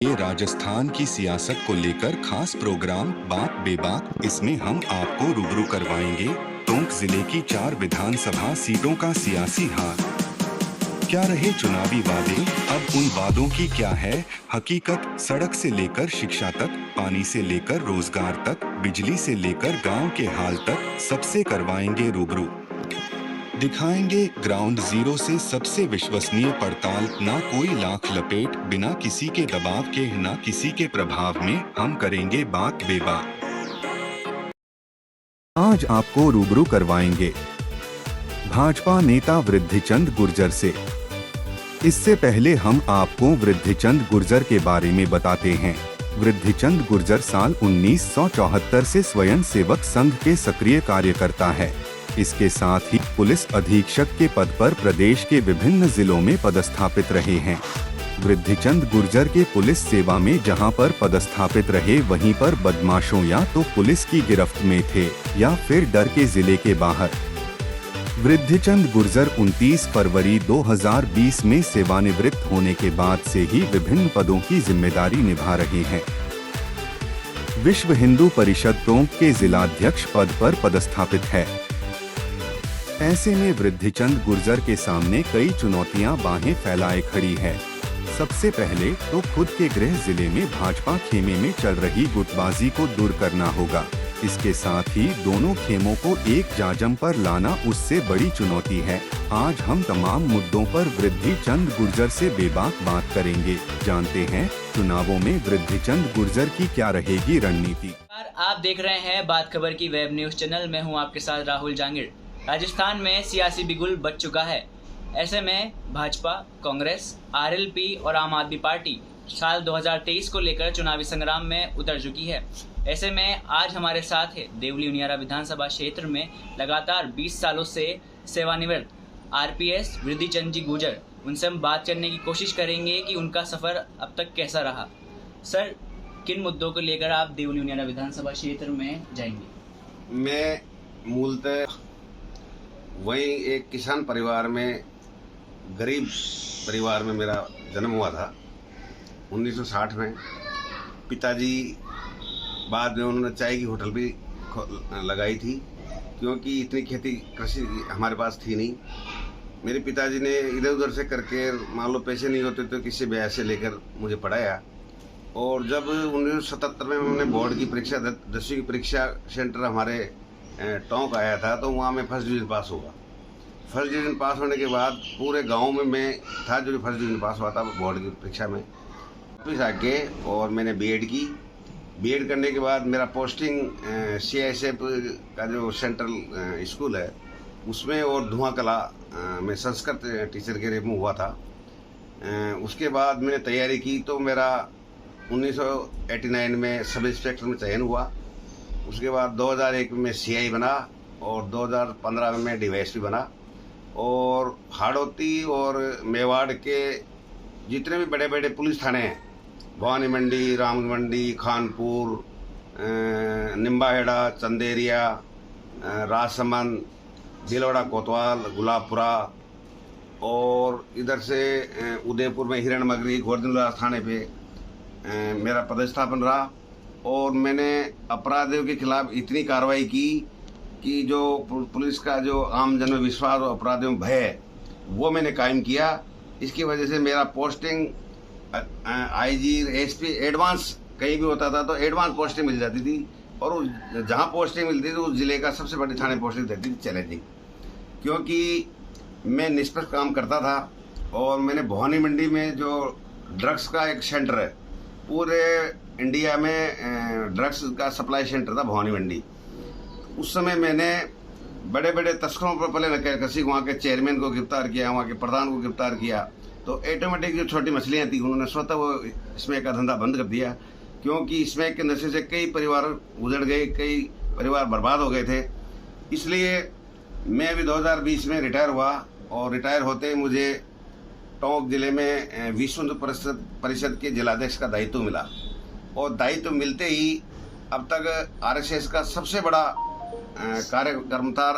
ये राजस्थान की सियासत को लेकर खास प्रोग्राम बात बेबाक। इसमें हम आपको रूबरू करवाएंगे टोंक जिले की 4 विधानसभा सीटों का सियासी हाल। क्या रहे चुनावी वादे, अब उन वादों की क्या है हकीकत। सड़क से लेकर शिक्षा तक, पानी से लेकर रोजगार तक, बिजली से लेकर गांव के हाल तक, सबसे करवाएंगे रूबरू। दिखाएंगे ग्राउंड जीरो से सबसे विश्वसनीय पड़ताल। ना कोई लाख लपेट, बिना किसी के दबाव के, ना किसी के प्रभाव में, हम करेंगे बात बेबाक। आज आपको रूबरू करवाएंगे भाजपा नेता वृद्धिचंद गुर्जर से। इससे पहले हम आपको वृद्धिचंद गुर्जर के बारे में बताते हैं। वृद्धिचंद गुर्जर साल 1974 से स्वयं सेवक संघ के सक्रिय कार्यकर्ता है। इसके साथ ही पुलिस अधीक्षक के पद पर प्रदेश के विभिन्न जिलों में पदस्थापित रहे हैं। वृद्धिचंद गुर्जर के पुलिस सेवा में जहां पर पदस्थापित रहे, वहीं पर बदमाशों या तो पुलिस की गिरफ्त में थे या फिर डर के जिले के बाहर। वृद्धिचंद गुर्जर 29 फरवरी 2020 में सेवानिवृत्त होने के बाद से ही विभिन्न पदों की जिम्मेदारी निभा रहे हैं। विश्व हिंदू परिषद टोंक के जिलाध्यक्ष पद पर पदस्थापित है। ऐसे में वृद्धिचंद गुर्जर के सामने कई चुनौतियां बाहें फैलाए खड़ी है। सबसे पहले तो खुद के गृह जिले में भाजपा खेमे में चल रही गुटबाजी को दूर करना होगा। इसके साथ ही दोनों खेमों को एक जाजम पर लाना उससे बड़ी चुनौती है। आज हम तमाम मुद्दों पर वृद्धिचंद गुर्जर से बेबाक बात करेंगे। जानते हैं चुनावों में वृद्धिचंद गुर्जर की क्या रहेगी रणनीति। आप देख रहे हैं बात खबर की वेब न्यूज चैनल। मैं हूं आपके साथ राहुल जांगिड़। राजस्थान में सियासी बिगुल बच चुका है। ऐसे में भाजपा, कांग्रेस, आरएलपी और आम आदमी पार्टी साल 2023 को लेकर चुनावी संग्राम में उतर चुकी है। ऐसे में आज हमारे साथ है देवली उनियारा विधानसभा क्षेत्र में लगातार 20 सालों से सेवानिवृत्त आरपीएस वृद्धिचंद जी गुर्जर। उनसे हम बात करने की कोशिश करेंगे कि उनका सफर अब तक कैसा रहा। सर, किन मुद्दों को लेकर आप देवली उनियारा विधानसभा क्षेत्र में जाएंगे? मैं मूलतः वही एक किसान परिवार में, गरीब परिवार में मेरा जन्म हुआ था 1960 में। पिताजी बाद में उन्होंने चाय की होटल भी लगाई थी, क्योंकि इतनी खेती कृषि हमारे पास थी नहीं। मेरे पिताजी ने इधर उधर से करके, मान लो पैसे नहीं होते तो किसी ब्याह से लेकर मुझे पढ़ाया। और जब 1977 में हमने बोर्ड की परीक्षा, 10वीं की परीक्षा सेंटर हमारे टोंक आया था, तो वहाँ मैं फर्स्ट डिवीजन पास हुआ। फर्स्ट डिवीजन पास होने के बाद पूरे गांव में मैं था जो फर्स्ट डिवीजन पास हुआ था बोर्ड की परीक्षा में। वापस आके और मैंने बीएड की। बीएड करने के बाद मेरा पोस्टिंग सीआईएसएफ का जो सेंट्रल स्कूल है उसमें, और धुआं कला में संस्कृत टीचर के रूप में हुआ था। उसके बाद मैंने तैयारी की तो मेरा 1989 में सब इंस्पेक्टर में चयन हुआ। उसके बाद 2001 में सीआई बना और 2015 में मैं डीवाईएसपी बना। और हाड़ौती और मेवाड़ के जितने भी बड़े बड़े पुलिस थाने हैं, भवानी मंडी, राम मंडी, खानपुर, निम्बाहेड़ा, चंदेरिया, राजसमंद, दिलवाड़ा, कोतवाल, गुलाबपुरा, और इधर से उदयपुर में हिरणमगरी, गोवर्धनलाल थाने पे मेरा पदस्थापन रहा। और मैंने अपराधियों के खिलाफ इतनी कार्रवाई की कि जो पुलिस का जो आम जन में विश्वास और अपराधियों में भय है वो मैंने कायम किया। इसकी वजह से मेरा पोस्टिंग आईजी, एसपी, एडवांस कहीं भी होता था तो एडवांस पोस्टिंग मिल जाती थी। और जहां पोस्टिंग मिलती थी उस जिले का सबसे बड़ी थाने पोस्टिंग देती थी चैलेंजिंग, क्योंकि मैं निष्पक्ष काम करता था। और मैंने भवानी मंडी में जो ड्रग्स का एक सेंटर है, पूरे इंडिया में ड्रग्स का सप्लाई सेंटर था भवानी मंडी। उस समय मैंने बड़े बड़े तस्करों पर पहले नकेलकसी, वहाँ के चेयरमैन को गिरफ्तार किया, वहाँ के प्रधान को गिरफ्तार किया। तो ऑटोमेटिक जो छोटी मछलियाँ थी उन्होंने स्वतः वो इसमें का धंधा बंद कर दिया, क्योंकि इसमें के नशे से कई परिवार उजड़ गए, कई परिवार बर्बाद हो गए थे। इसलिए मैं अभी 2020 में रिटायर हुआ और रिटायर होते मुझे टोंक जिले में विश्व हिंदू परिषद के जिलाध्यक्ष का दायित्व मिला। और दायित्व मिलते ही अब तक आरएसएस का सबसे बड़ा कार्यक्रम था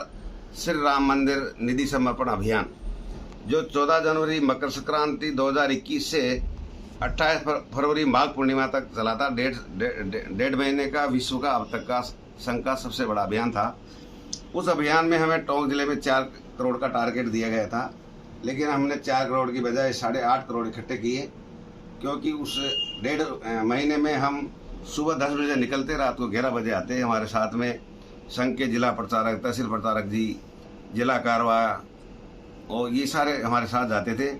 श्री राम मंदिर निधि समर्पण अभियान, जो 14 जनवरी मकर संक्रांति 2021 से 28 फरवरी माघ पूर्णिमा तक चला था। डेढ़ महीने का विश्व का अब तक का संघ का सबसे बड़ा अभियान था। उस अभियान में हमें टोंक जिले में 4 करोड़ का टारगेट दिया गया था, लेकिन हमने 4 करोड़ की बजाय 8.5 करोड़ इकट्ठे किए, क्योंकि उस 1.5 महीने में हम सुबह 10 बजे निकलते, रात को 11 बजे आते। हमारे साथ में संघ के जिला प्रचारक, तहसील प्रचारक जी, जिला कारवा और ये सारे हमारे साथ जाते थे।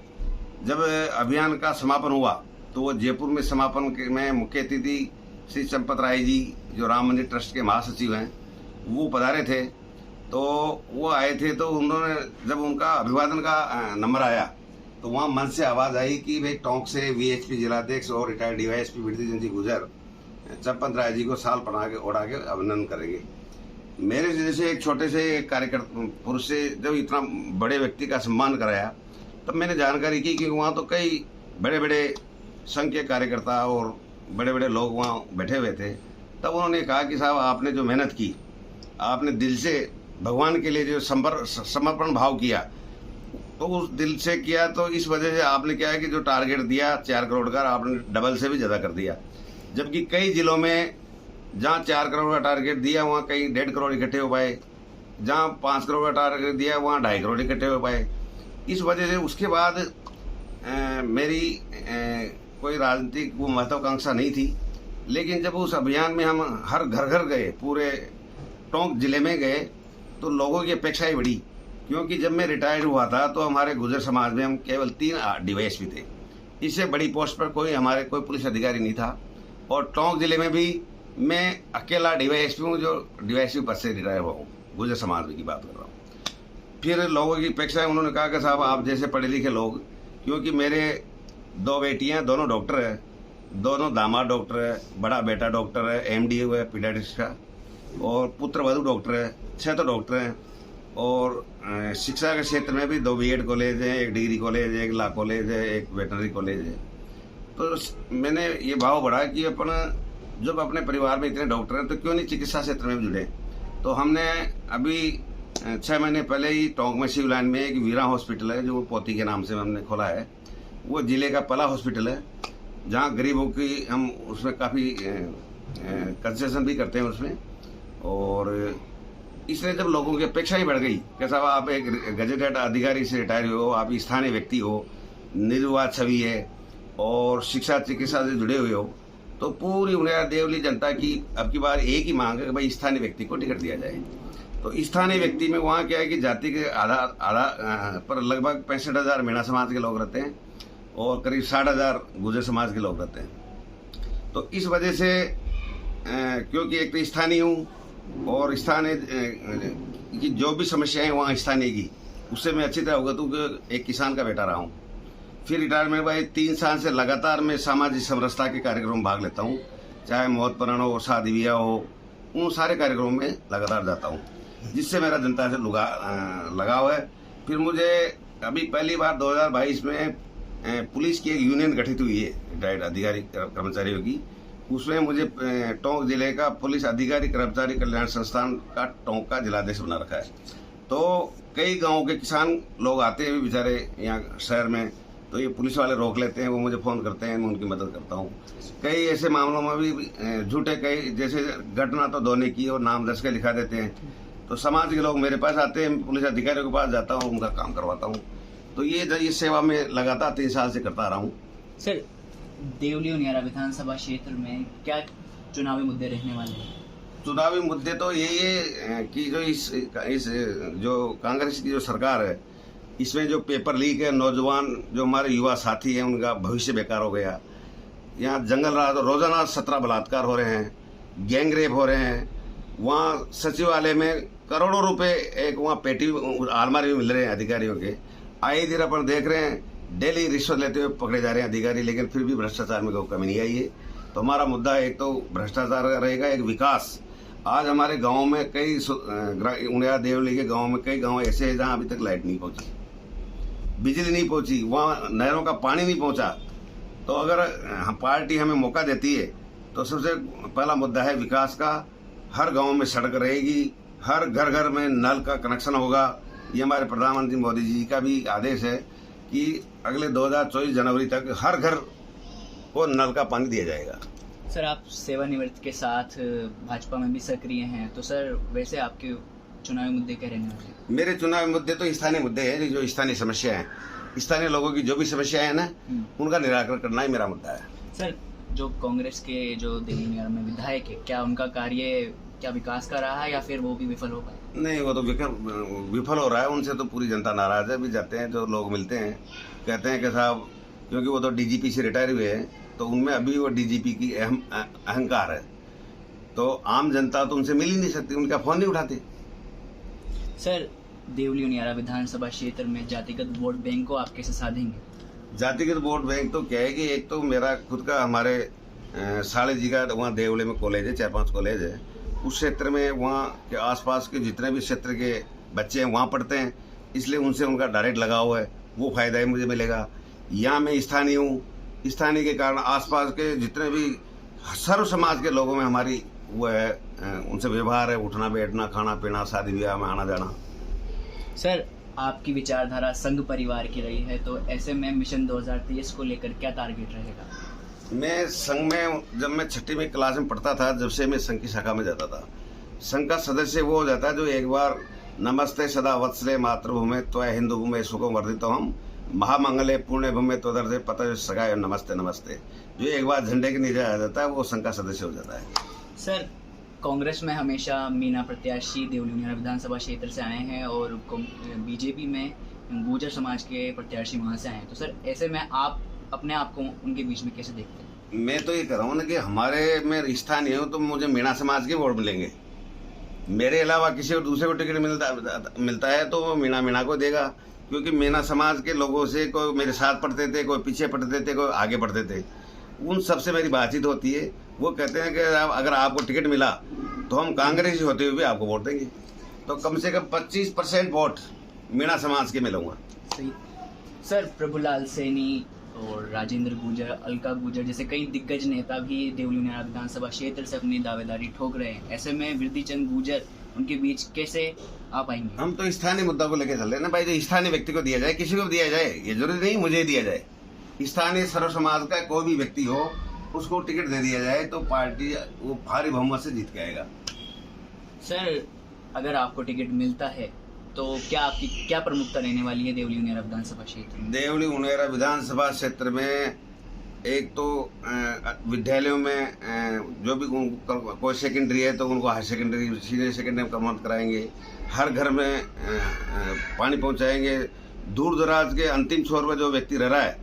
जब अभियान का समापन हुआ तो वो जयपुर में समापन में मुख्य अतिथि श्री चंपत राय जी, जो राम मंदिर ट्रस्ट के महासचिव हैं, वो पधारे थे। तो वो आए थे, तो उन्होंने जब उनका अभिवादन का नंबर आया तो वहाँ मन से आवाज़ आई कि भाई टोंक से वीएचपी जिलाध्यक्ष और रिटायर्ड डीवाईएसपी वृद्धिचंद जी गुर्जर चंपत राय जी को साल पढ़ा के उड़ा के अभिनंदन करेंगे। मेरे जैसे एक छोटे से कार्यकर्ता पुरुष से जब इतना बड़े व्यक्ति का सम्मान कराया, तब मैंने जानकारी की कि वहाँ तो कई बड़े बड़े संघ के कार्यकर्ता और बड़े बड़े लोग वहाँ बैठे हुए थे। तब उन्होंने कहा कि साहब, आपने जो मेहनत की, आपने दिल से भगवान के लिए जो समर्पण भाव किया, तो उस दिल से किया, तो इस वजह से आपने क्या है कि जो टारगेट दिया 4 करोड़ का, आपने डबल से भी ज़्यादा कर दिया। जबकि कई जिलों में जहाँ 4 करोड़ का टारगेट दिया वहाँ कहीं 1.5 करोड़ इकट्ठे हो पाए, जहाँ 5 करोड़ का टारगेट दिया वहाँ 2.5 करोड़ इकट्ठे हो पाए। इस वजह से उसके बाद मेरी कोई राजनीतिक वो महत्वाकांक्षा नहीं थी, लेकिन जब उस अभियान में हम हर घर घर गए, पूरे टोंक जिले में गए, तो लोगों की अपेक्षाएं बढ़ी। क्योंकि जब मैं रिटायर्ड हुआ था तो हमारे गुर्जर समाज में हम केवल 3 डीवाईएसपी थे। इससे बड़ी पोस्ट पर कोई पुलिस अधिकारी नहीं था, और टोंक जिले में भी मैं अकेला डीवाईएसपी हूँ जो डीवाईएसपी पद से रिटायर हुआ हूँ। गुर्जर समाज की बात कर रहा हूँ। फिर लोगों की अपेक्षा, उन्होंने कहा कि साहब, आप जैसे पढ़े लिखे लोग, क्योंकि मेरे 2 बेटियां, दोनों डॉक्टर हैं, दोनों दामाद डॉक्टर है, बड़ा बेटा डॉक्टर है, एमडी है पीडियाट्रिक्स का, और पुत्र वधु डॉक्टर है, 6 तो डॉक्टर हैं। और शिक्षा के क्षेत्र में भी 2 बीएड कॉलेज हैं, 1 डिग्री कॉलेज है, 1 लॉ कॉलेज है, 1 वेटनरी कॉलेज है। तो मैंने ये भाव बढ़ा कि जब अपने परिवार में इतने डॉक्टर हैं तो क्यों नहीं चिकित्सा क्षेत्र में भी जुड़े। तो हमने अभी 6 महीने पहले ही टोंक में सिविल लाइन में एक वीरा हॉस्पिटल है, जो पोती के नाम से हमने खोला है। वो जिले का पहला हॉस्पिटल है जहाँ गरीबों की हम उसमें काफ़ी कंसेशन भी करते हैं उसमें। और इसलिए जब लोगों की अपेक्षा ही बढ़ गई कि साहब, आप एक गजेटेड अधिकारी से रिटायर हो, आप स्थानीय व्यक्ति हो, निर्विवाद छवि है और शिक्षा चिकित्सा से जुड़े हुए हो, तो पूरी उन्हें देवली जनता की अब की बार एक ही मांग है कि भाई स्थानीय व्यक्ति को टिकट दिया जाए। तो स्थानीय व्यक्ति में वहाँ क्या है कि जाति के आधार पर लगभग 65,000 मीणा समाज के लोग रहते हैं और करीब 60,000 गुर्जर समाज के लोग रहते हैं। तो इस वजह से क्योंकि एक तो स्थानीय हूँ और स्थानीय की जो भी समस्याएं वहाँ स्थानीय की, उससे मैं अच्छी तरह अवगत हूँ कि एक किसान का बेटा रहा हूँ। फिर रिटायरमेंट भाई 3 साल से लगातार मैं सामाजिक समरसता के कार्यक्रम में भाग लेता हूँ, चाहे मौत परण हो, शादी ब्याह हो, उन सारे कार्यक्रमों में लगातार जाता हूँ, जिससे मेरा जनता से लगाव है। फिर मुझे अभी पहली बार 2022 में पुलिस की एक यूनियन गठित हुई है रिटायर्ड अधिकारी कर्मचारियों की, उसमें मुझे टोंक जिले का पुलिस अधिकारी कर्मचारी कल्याण संस्थान का टोंक का जिलाध्यक्ष बना रखा है। तो कई गाँव के किसान लोग आते हैं बेचारे यहाँ शहर में, तो ये पुलिस वाले रोक लेते हैं, वो मुझे फ़ोन करते हैं, मैं उनकी मदद करता हूँ। कई ऐसे मामलों में भी झूठे कई जैसे घटना तो धोने की और नाम दर्ज के लिखा देते हैं, तो समाज के लोग मेरे पास आते हैं, पुलिस अधिकारियों के पास जाता हूँ, उनका काम करवाता हूँ। तो ये सेवा में लगातार 3 साल से करता रहा हूँ। सर, देवली उनियारा विधानसभा क्षेत्र में क्या चुनावी मुद्दे रहने वाले हैं? चुनावी मुद्दे तो यही है कि जो इस जो कांग्रेस की जो सरकार है, इसमें जो पेपर लीक है, नौजवान जो हमारे युवा साथी हैं उनका भविष्य बेकार हो गया। यहाँ जंगल रात रोजाना 17 बलात्कार हो रहे हैं, गैंग रेप हो रहे हैं। वहाँ सचिवालय में करोड़ों रुपए एक वहाँ पेटी अलमारी में मिल रहे हैं अधिकारियों के। आए दिन अपन देख रहे हैं डेली रिश्वत लेते हुए पकड़े जा रहे हैं अधिकारी, लेकिन फिर भी भ्रष्टाचार में कोई कमी नहीं आई है। तो हमारा मुद्दा एक तो भ्रष्टाचार रहेगा, एक विकास। आज हमारे गाँव में कई उनियारा देवली के गाँव में कई गाँव ऐसे हैं जहाँ अभी तक लाइट नहीं पहुँची, बिजली नहीं पहुँची, वहाँ नहरों का पानी नहीं पहुँचा। तो अगर हम पार्टी हमें मौका देती है तो सबसे पहला मुद्दा है विकास का। हर गांव में सड़क रहेगी, हर घर घर में नल का कनेक्शन होगा। ये हमारे प्रधानमंत्री मोदी जी का भी आदेश है कि अगले 2024 जनवरी तक हर घर को नल का पानी दिया जाएगा। सर, आप सेवानिवृत्त के साथ भाजपा में भी सक्रिय हैं, तो सर वैसे आपके चुनावी मुद्दे क्या रहने वाले हैं? मेरे चुनावी मुद्दे तो स्थानीय मुद्दे हैं, जो स्थानीय समस्या हैं, स्थानीय लोगों की जो भी समस्या है ना, उनका निराकरण करना ही मेरा मुद्दा है। सर, जो कांग्रेस के जो देवलिया में विधायक है, क्या उनका कार्य क्या विकास का रहा है या फिर वो भी विफल हो पाए? नहीं, वो तो विफल हो रहा है, उनसे तो पूरी जनता नाराज है। भी जाते हैं जो लोग मिलते हैं, कहते हैं कि साहब, क्योंकि वो तो डीजीपी से रिटायर हुए हैं, तो उनमें अभी वो डीजीपी की अहंकार है, तो आम जनता तो उनसे मिल ही नहीं सकती, उनका फोन नहीं उठाते। सर, देवली उनियारा विधानसभा क्षेत्र में जातिगत वोट बैंक को आप कैसे साधेंगे? जातिगत वोट बैंक तो क्या है कि एक तो मेरा खुद का, हमारे साले जी का वहाँ देवले में कॉलेज है, 4-5 कॉलेज है। उस क्षेत्र में वहाँ के आसपास के जितने भी क्षेत्र के बच्चे हैं वहाँ पढ़ते हैं, इसलिए उनसे उनका डायरेक्ट लगाव है, वो फायदा ही मुझे मिलेगा। यहाँ मैं स्थानीय हूँ, स्थानीय के कारण आसपास के जितने भी सर्व समाज के लोगों में हमारी वो है, उनसे व्यवहार है, उठना बैठना, खाना पीना, शादी ब्याह में आना जाना। सर, आपकी विचारधारा संघ परिवार की रही है, तो ऐसे में मिशन 2023 को लेकर क्या टारगेट रहेगा? मैं संघ में, जब मैं 6वीं में क्लास में पढ़ता था, जब से मैं संघ की शाखा में जाता था। संघ का सदस्य वो हो जाता है जो एक बार नमस्ते सदा वत्सले मातृभूमि त्वय हिंदू भूमि सुखम वर्धित हम महामंगले पुण्य भूमि त्वदर्थे पत सगाय नमस्ते नमस्ते, जो एक बार झंडे के नीचे आ जाता है वो संघ का सदस्य हो जाता है। सर, कांग्रेस में हमेशा मीना प्रत्याशी देवली उनियारा विधानसभा क्षेत्र से आए हैं और बीजेपी में गुर्जर समाज के प्रत्याशी वहाँ से आए हैं, तो सर ऐसे में आप अपने आप को उनके बीच में कैसे देखते हैं? मैं तो ये कह रहा हूँ ना कि हमारे में स्थानीय हूँ तो मुझे मीणा समाज के वोट मिलेंगे। मेरे अलावा किसी और दूसरे को टिकट मिलता है तो वो मीणा को देगा, क्योंकि मीणा समाज के लोगों से कोई मेरे साथ पढ़ते थे, कोई पीछे पढ़ते थे, कोई आगे पढ़ते थे, उन सबसे मेरी बातचीत होती है। वो कहते हैं कि अगर आपको टिकट मिला तो हम कांग्रेसी होते हुए भी आपको वोट देंगे, तो कम से कम 25% वोट मीणा समाज के मिलूंगा। सही। सर, प्रभुलाल सैनी और राजेंद्र गुर्जर, अलका गुर्जर जैसे कई दिग्गज नेता भी देवली उनियारा विधानसभा क्षेत्र से अपनी दावेदारी ठोक रहे हैं, ऐसे में वृद्धिचंद गुर्जर उनके बीच कैसे आ पाएंगे? हम तो स्थानीय मुद्दा को लेकर चल रहे हैं ना भाई, जो स्थानीय व्यक्ति को दिया जाए, किसी को दिया जाए, ये जरूरी नहीं मुझे दिया जाए। स्थानीय सर्व समाज का कोई भी व्यक्ति हो, उसको टिकट दे दिया जाए तो पार्टी वो भारी बहुमत से जीत के आएगा। सर, अगर आपको टिकट मिलता है तो क्या आपकी क्या प्रमुखता रहने वाली है देवली उनियारा विधानसभा क्षेत्र में? देवली उनियारा विधानसभा क्षेत्र में एक तो विद्यालयों में जो भी कोई सेकेंडरी है तो उनको हाई सेकेंडरी, सीनियर सेकेंडरी में कन्वर्ट कराएंगे। हर घर में पानी पहुंचाएंगे। दूर दराज के अंतिम छोर पर जो व्यक्ति रह रहा है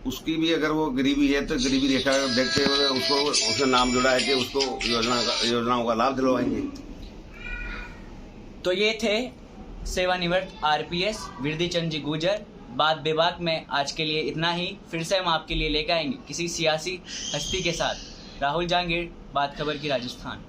उसकी भी अगर वो गरीबी है तो गरीबी रेखा देखते हुए उसको उसका नाम जुड़ा है कि उसको योजनाओं का लाभ दिलवाएंगे। तो ये थे सेवानिवृत्त आरपीएस वृद्धिचंद जी गुर्जर। बात बेबाक में आज के लिए इतना ही। फिर से हम आपके लिए लेकर आएंगे किसी सियासी हस्ती के साथ। राहुल जांगीर, बात खबर की, राजस्थान।